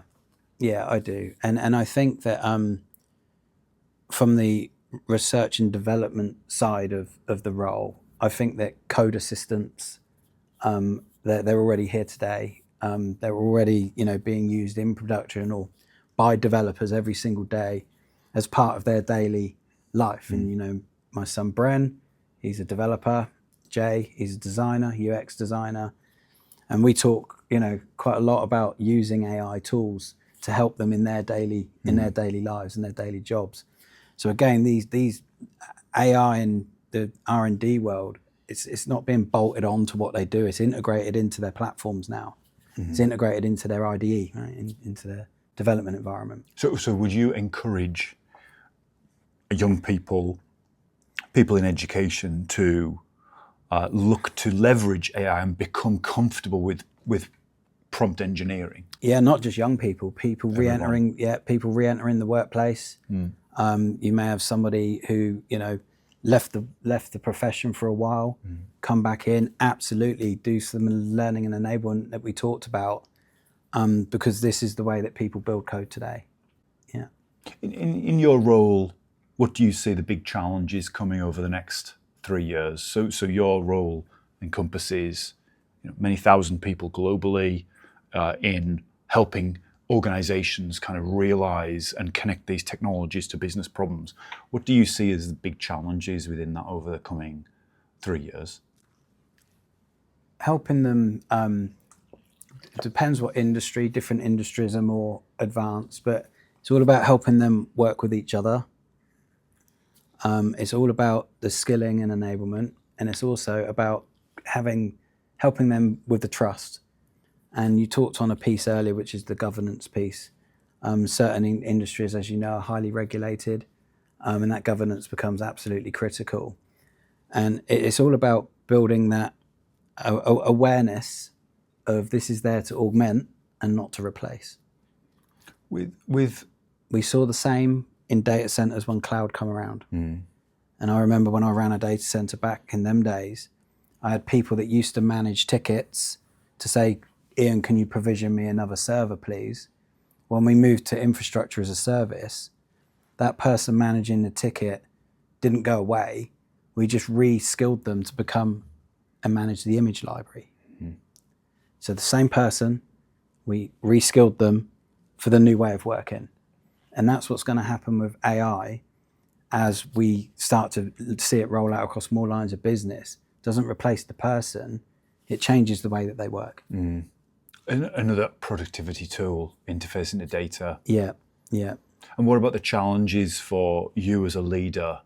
I do. And I think that from the research and development side of the role, I think that code assistants, they're already here today. They're already, being used in production or by developers every single day as part of their daily life. And, my son, Bren, he's a developer. Jay, he's a designer, UX designer. And we talk, quite a lot about using AI tools to help them in their daily lives and their daily jobs. So again, these AI in the R&D world, it's not being bolted on to what they do. It's integrated into their platforms now. It's integrated into their IDE, right? Into their development environment. So would you encourage young people in education to look to leverage AI and become comfortable with prompt engineering? Yeah, not just young people. People re-entering the workplace. You may have somebody who left the profession for a while, come back in, absolutely do some learning and enablement that we talked about, because this is the way that people build code today. Yeah. In your role, what do you see the big challenges coming over the next 3 years? So your role encompasses many thousand people globally in helping organizations kind of realize and connect these technologies to business problems. What do you see as the big challenges within that over the coming 3 years? Helping them, it depends what industry. Different industries are more advanced, but it's all about helping them work with each other. It's all about the skilling and enablement, and it's also about helping them with the trust. And you talked on a piece earlier, which is the governance piece. Certain industries, as you know, are highly regulated, and that governance becomes absolutely critical. And it's all about building that awareness of this is there to augment and not to replace. We saw the same in data centers when cloud come around. And I remember when I ran a data center back in them days, I had people that used to manage tickets to say, Ian, can you provision me another server, please? When we moved to infrastructure as a service, that person managing the ticket didn't go away. We just re-skilled them to become and manage the image library. So the same person, we re-skilled them for the new way of working. And that's what's going to happen with AI as we start to see it roll out across more lines of business. It doesn't replace the person, it changes the way that they work. Another productivity tool, interfacing the data. Yeah. And what about the challenges for you as a leader?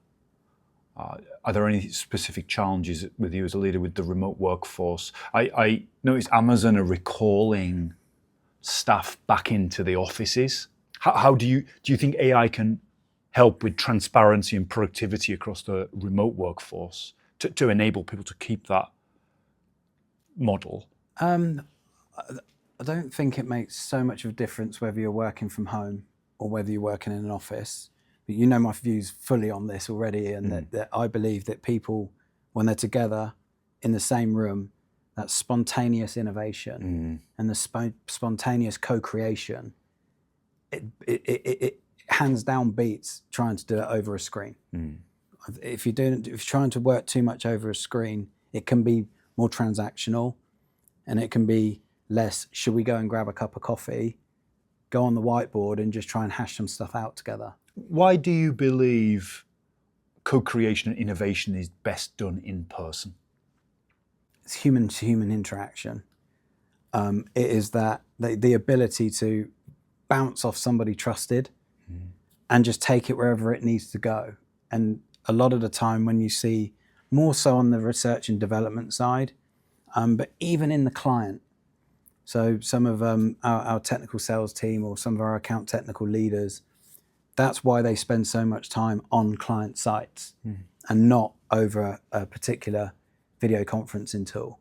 Are there any specific challenges with you as a leader with the remote workforce? I noticed Amazon are recalling staff back into the offices. How do you think AI can help with transparency and productivity across the remote workforce to enable people to keep that model? I don't think it makes so much of a difference whether you're working from home or whether you're working in an office. But you know my views fully on this already, and that I believe that people, when they're together in the same room, that spontaneous innovation and the spontaneous co-creation, it hands down beats trying to do it over a screen. If you're trying to work too much over a screen, it can be more transactional, and it can be less, should we go and grab a cup of coffee, go on the whiteboard and just try and hash some stuff out together. Why do you believe co-creation and innovation is best done in person? It's human to human interaction. It is that the ability to bounce off somebody trusted and just take it wherever it needs to go. And a lot of the time when you see, more so on the research and development side, but even in the client. So some of our technical sales team or some of our account technical leaders, that's why they spend so much time on client sites and not over a particular video conferencing tool.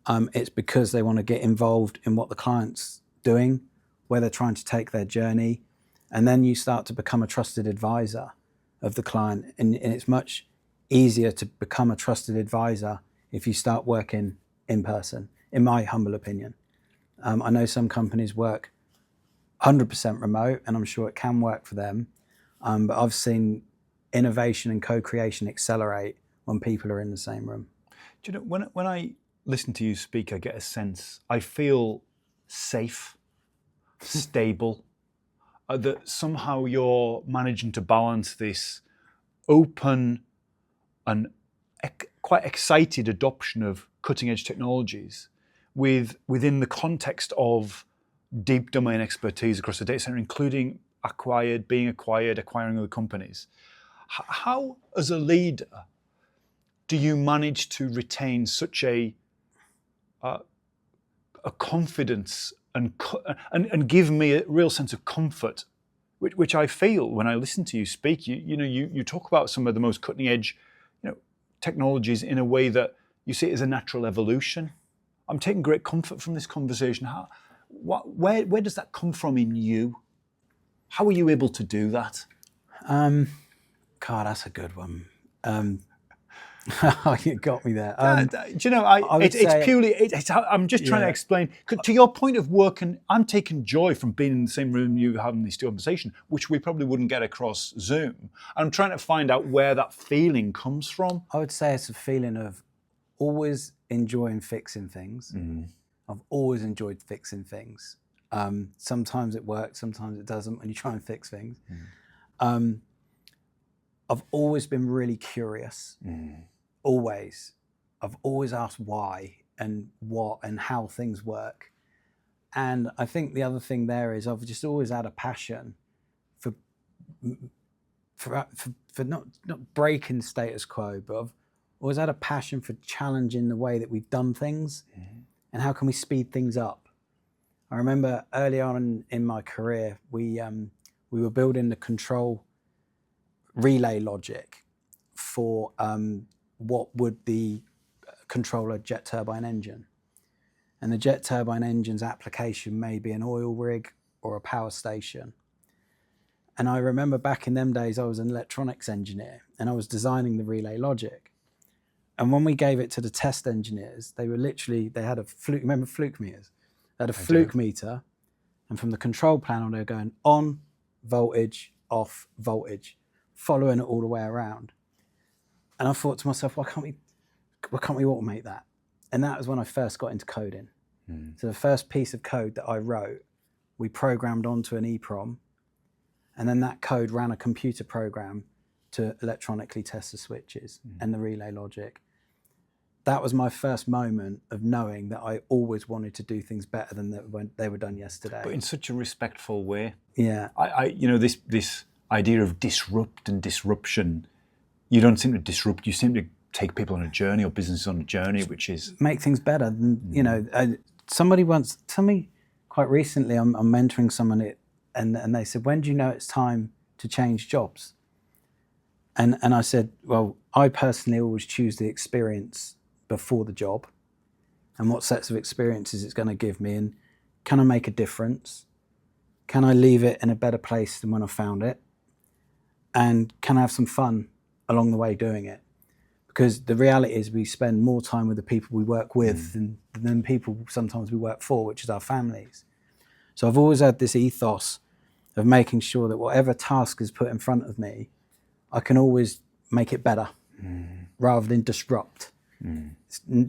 It's because they want to get involved in what the client's doing, where they're trying to take their journey, and then you start to become a trusted advisor of the client. And it's much easier to become a trusted advisor if you start working in person, in my humble opinion. I know some companies work 100% remote, and I'm sure it can work for them. But I've seen innovation and co-creation accelerate when people are in the same room. Do you know, when I listen to you speak, I get a sense, I feel safe, stable, that somehow you're managing to balance this open and quite excited adoption of cutting edge technologies within the context of deep domain expertise across the data center, including acquiring other companies. How, as a leader, do you manage to retain such a confidence and give me a real sense of comfort, which I feel when I listen to you speak? You talk about some of the most cutting edge, technologies in a way that you see it as a natural evolution. I'm taking great comfort from this conversation. Where does that come from in you? How are you able to do that? God, that's a good one. You got me there. Do you know, it's purely, I'm just trying to explain. To your point of work, and I'm taking joy from being in the same room you having this conversation, which we probably wouldn't get across Zoom. I'm trying to find out where that feeling comes from. I would say it's a feeling of always enjoying fixing things. I've always enjoyed fixing things. Sometimes it works, sometimes it doesn't when you try and fix things. I've always been really curious. Always. I've always asked why and what and how things work. And I think the other thing there is I've just always had a passion for not breaking status quo, but I've always had a passion for challenging the way that we've done things and how can we speed things up. I remember early on in my career, we were building the control relay logic for what would the control a jet turbine engine. and the jet turbine engine's application may be an oil rig or a power station. And I remember back in them days, I was an electronics engineer and I was designing the relay logic. And when we gave it to the test engineers, they were literally, they had a fluke, remember fluke meters? They had a fluke meter, and from the control panel, they were going on voltage, off voltage, following it all the way around. And I thought to myself, why can't we automate that? And that was when I first got into coding. So the first piece of code that I wrote, we programmed onto an EEPROM, and then that code ran a computer program to electronically test the switches and the relay logic. That was my first moment of knowing that I always wanted to do things better than when they were done yesterday. But in such a respectful way. Yeah. You know, this idea of disrupt and disruption, you don't seem to disrupt, you seem to take people on a journey or businesses on a journey, which is... Make things better. You know, somebody once, quite recently, I'm mentoring someone and they said, when do you know it's time to change jobs? And I said, well, I personally always choose the experience before the job and what sets of experiences it's going to give me, and can I make a difference? Can I leave it in a better place than when I found it? And can I have some fun along the way doing it? Because the reality is we spend more time with the people we work with than people sometimes we work for, which is our families. So I've always had this ethos of making sure that whatever task is put in front of me, I can always make it better rather than disrupt.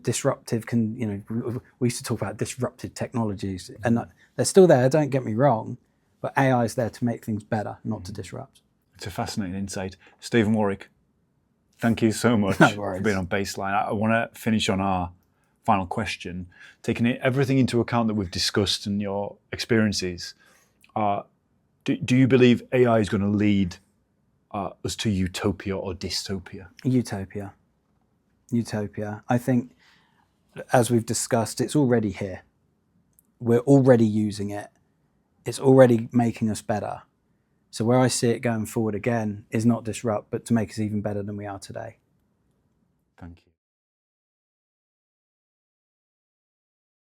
Disruptive can, you know, we used to talk about disruptive technologies, and they're still there, don't get me wrong, but AI is there to make things better, not to disrupt. It's a fascinating insight. Stephen Warwick, thank you so much for being on Baseline. I want to finish on our final question, taking everything into account that we've discussed and your experiences. Do you believe AI is going to lead us to utopia or dystopia? Utopia. Utopia. I think, as we've discussed, it's already here. We're already using it. It's already making us better. So where I see it going forward again is not disrupt, but to make us even better than we are today. Thank you.